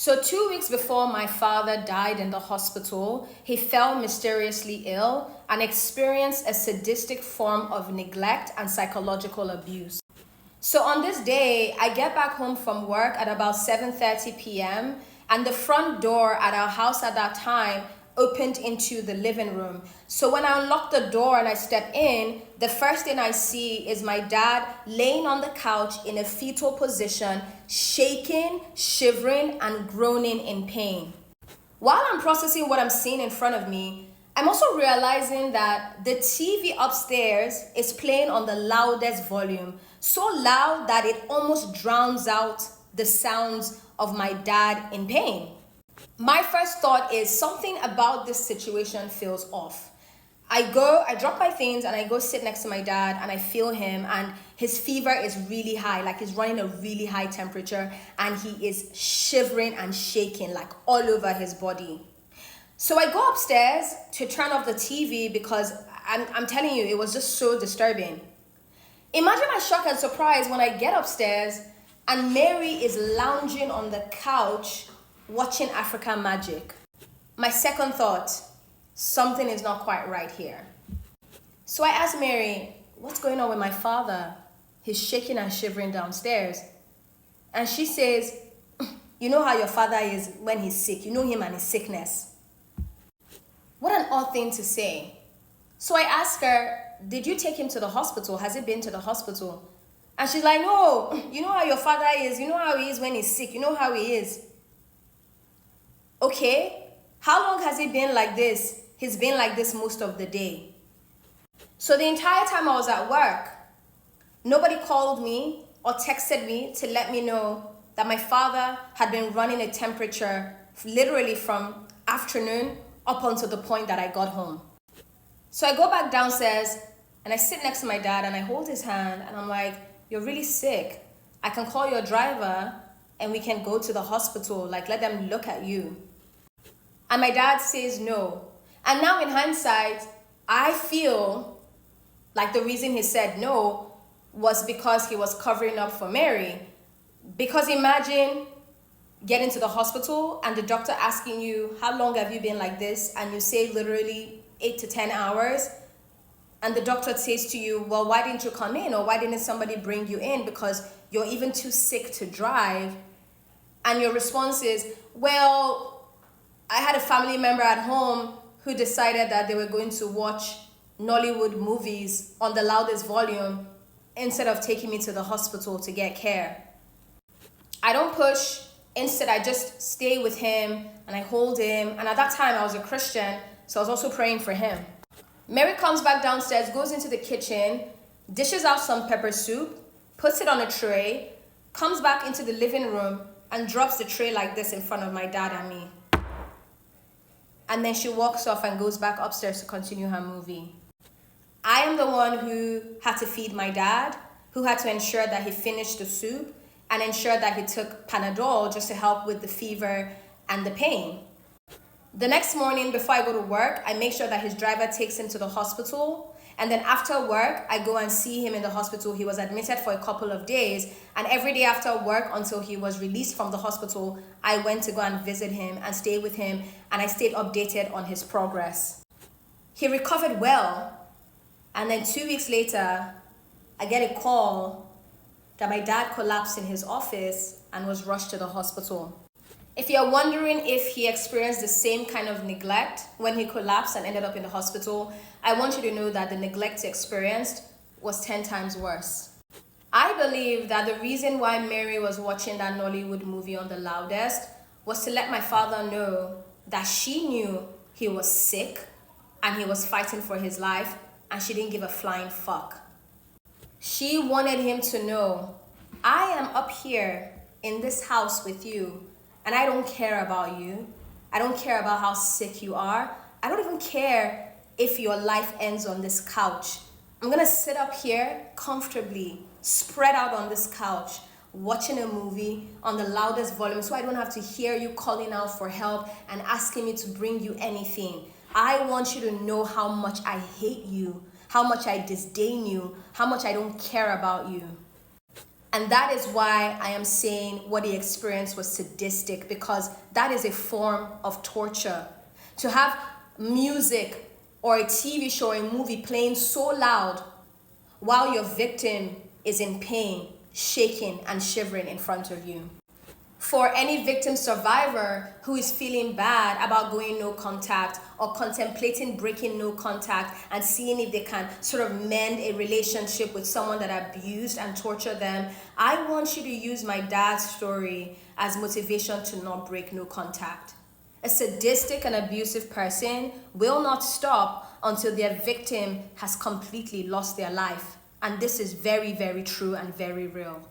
So 2 weeks before my father died in the hospital, he fell mysteriously ill and experienced a sadistic form of neglect and psychological abuse. So on this day, I get back home from work at about 7:30 p.m. and the front door at our house at that time opened into the living room. So when I unlock the door and I step in, the first thing I see is my dad laying on the couch in a fetal position, shaking, shivering, and groaning in pain. While I'm processing what I'm seeing in front of me, I'm also realizing that the TV upstairs is playing on the loudest volume, so loud that it almost drowns out the sounds of my dad in pain. My first thought is something about this situation feels off. I drop my things and I go sit next to my dad and I feel him, and his fever is really high, like he's running a really high temperature, and he is shivering and shaking like all over his body. So I go upstairs to turn off the TV because I'm telling you, it was just so disturbing. Imagine my shock and surprise when I get upstairs and Mary is lounging on the couch watching African Magic. My second thought, something is not quite right here. So I asked Mary, what's going on with my father? He's shaking and shivering downstairs. And she says, you know how your father is when he's sick. You know him and his sickness. What an odd thing to say. So I asked her, did you take him to the hospital? Has he been to the hospital? And she's like, no, you know how your father is. You know how he is when he's sick. You know how he is. Okay, how long has he been like this? He's been like this most of the day. So the entire time I was at work, nobody called me or texted me to let me know that my father had been running a temperature literally from afternoon up until the point that I got home. So I go back downstairs and I sit next to my dad and I hold his hand and I'm like, you're really sick. I can call your driver and we can go to the hospital, like let them look at you. And my dad says no. And now in hindsight, I feel like the reason he said no was because he was covering up for Mary. Because imagine getting to the hospital and the doctor asking you, how long have you been like this? And you say literally 8 to 10 hours. And the doctor says to you, well, why didn't you come in? Or why didn't somebody bring you in? Because you're even too sick to drive. And your response is, well, I had a family member at home who decided that they were going to watch Nollywood movies on the loudest volume instead of taking me to the hospital to get care. I don't push. Instead, I just stay with him and I hold him. And at that time, I was a Christian, so I was also praying for him. Mary comes back downstairs, goes into the kitchen, dishes out some pepper soup, puts it on a tray, comes back into the living room, and drops the tray like this in front of my dad and me. And then she walks off and goes back upstairs to continue her movie. I am the one who had to feed my dad, who had to ensure that he finished the soup and ensure that he took Panadol just to help with the fever and the pain. The next morning before I go to work, I make sure that his driver takes him to the hospital. And then after work, I go and see him in the hospital. He was admitted for a couple of days. And every day after work until he was released from the hospital, I went to go and visit him and stay with him. And I stayed updated on his progress. He recovered well. And then 2 weeks later, I get a call that my dad collapsed in his office and was rushed to the hospital. If you're wondering if he experienced the same kind of neglect when he collapsed and ended up in the hospital, I want you to know that the neglect he experienced was 10 times worse. I believe that the reason why Mary was watching that Nollywood movie on the loudest was to let my father know that she knew he was sick and he was fighting for his life and she didn't give a flying fuck. She wanted him to know, I am up here in this house with you and I don't care about you. I don't care about how sick you are. I don't even care if your life ends on this couch. I'm gonna sit up here comfortably, spread out on this couch, watching a movie on the loudest volume so I don't have to hear you calling out for help and asking me to bring you anything. I want you to know how much I hate you, how much I disdain you, how much I don't care about you. And that is why I am saying what he experienced was sadistic, because that is a form of torture. To have music or a TV show or a movie playing so loud while your victim is in pain, shaking and shivering in front of you. For any victim survivor who is feeling bad about going no contact or contemplating breaking no contact and seeing if they can sort of mend a relationship with someone that abused and tortured them, I want you to use my dad's story as motivation to not break no contact. A sadistic and abusive person will not stop until their victim has completely lost their life. And this is very, very true and very real.